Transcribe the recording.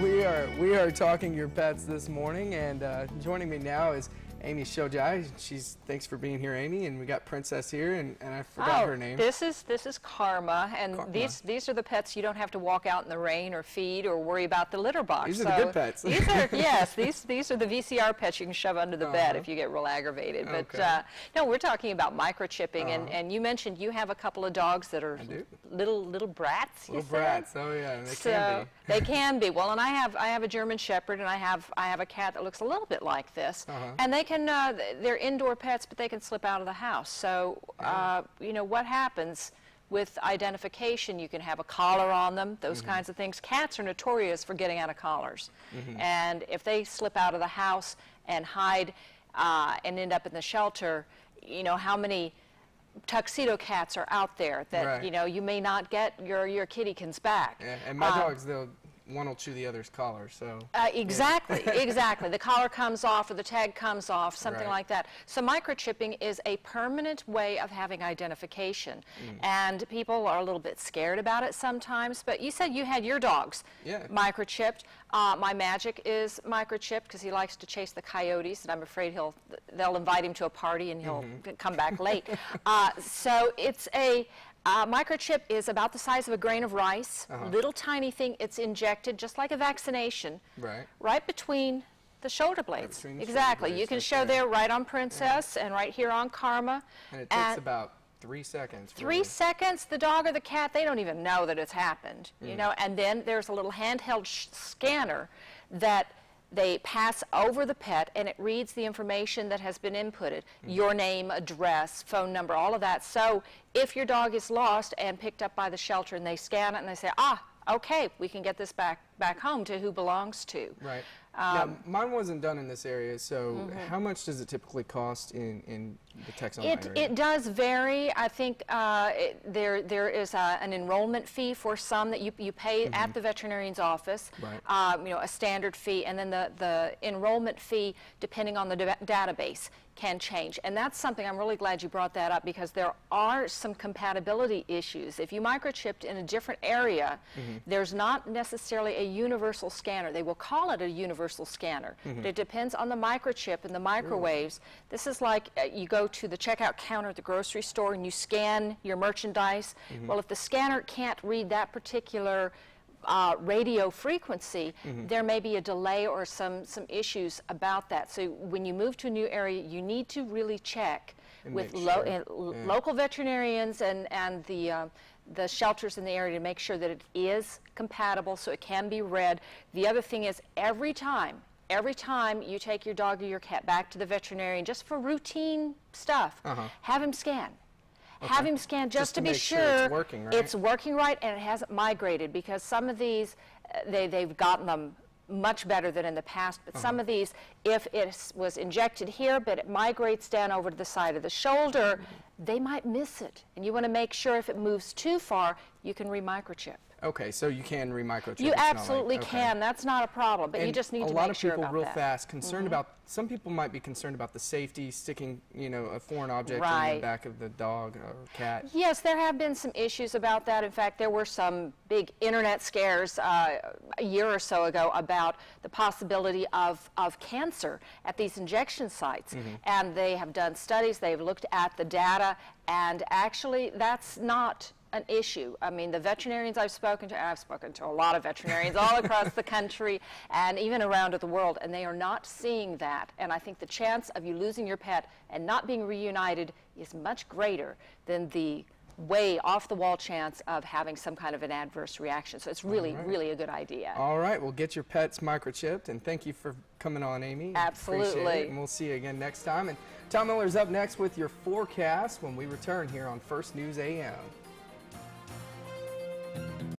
We are talking your pets this morning, and joining me now is Amy Shojai. Thanks for being here, Amy. And we got Princess here, and I forgot her name. This is Karma, and these are the pets you don't have to walk out in the rain or feed or worry about the litter box. These are the good pets. These are these are the VCR pets you can shove under the bed if you get real aggravated. But no, we're talking about microchipping, and you mentioned you have a couple of dogs that are little brats. Little brats. Oh yeah, they can be. They can be. Well, and I have a German Shepherd, and I have a cat that looks a little bit like this, and they can. They're indoor pets, but they can slip out of the house. So, you know, what happens with identification? You can have a collar on them, those kinds of things. Cats are notorious for getting out of collars. And if they slip out of the house and hide and end up in the shelter, you know, how many tuxedo cats are out there that, you know, you may not get your kittykins back. Yeah, and my dogs, one will chew the other's collar, so. Exactly, exactly. The collar comes off or the tag comes off, something like that. So microchipping is a permanent way of having identification. And people are a little bit scared about it sometimes, but you said you had your dogs microchipped. My Magic is microchipped because he likes to chase the coyotes, and I'm afraid they'll invite him to a party and he'll come back late. So it's microchip is about the size of a grain of rice, little tiny thing. It's injected just like a vaccination, right between the shoulder blades. Exactly. You can show there right on Princess and right here on Karma. And it takes about 3 seconds. 3 seconds. The dog or the cat, they don't even know that it's happened, you know. And then there's a little handheld scanner that they pass over the pet, and it reads the information that has been inputted, your name, address, phone number, all of that. So if your dog is lost and picked up by the shelter and they scan it and they say, okay, we can get this back home to who belongs to. Right. Now, mine wasn't done in this area, so how much does it typically cost in the Texas area? It does vary. I think there is an enrollment fee for some that you pay at the veterinarian's office, you know, a standard fee, and then the enrollment fee, depending on the database, can change. And that's something I'm really glad you brought that up, because there are some compatibility issues. If you microchipped in a different area, there's not necessarily a universal scanner. They will call it a universal scanner, but it depends on the microchip and the microwaves. This is like you go to the checkout counter at the grocery store and you scan your merchandise. Well, if the scanner can't read that particular radio frequency, there may be a delay or some issues about that. So when you move to a new area, you need to really check with local veterinarians and the shelters in the area to make sure that it is compatible so it can be read. The other thing is every time you take your dog or your cat back to the veterinarian just for routine stuff, have him scan. Have him scan just to be sure it's working right and it hasn't migrated, because some of these, they've gotten them much better than in the past, but some of these, if it was injected here but it migrates down over to the side of the shoulder, they might miss it. And you want to make sure if it moves too far, you can re-microchip. Okay, so you can re-microchip. You absolutely can. That's not a problem, but you just need to make sure about that. A lot of people real fast concerned about, some people might be concerned about the safety, sticking, you know, a foreign object in the back of the dog or cat. Yes, there have been some issues about that. In fact, there were some big internet scares a year or so ago about the possibility of cancer at these injection sites. And they have done studies, they've looked at the data, and actually that's not an issue. I mean, the veterinarians I've spoken to a lot of veterinarians all across the country and even around the world, and they are not seeing that. And I think the chance of you losing your pet and not being reunited is much greater than the way off-the-wall chance of having some kind of an adverse reaction. So it's really, really a good idea. All right, well, get your pets microchipped, and thank you for coming on, Amy. Absolutely. Appreciate it, and we'll see you again next time. And Tom Miller's up next with your forecast when we return here on First News AM.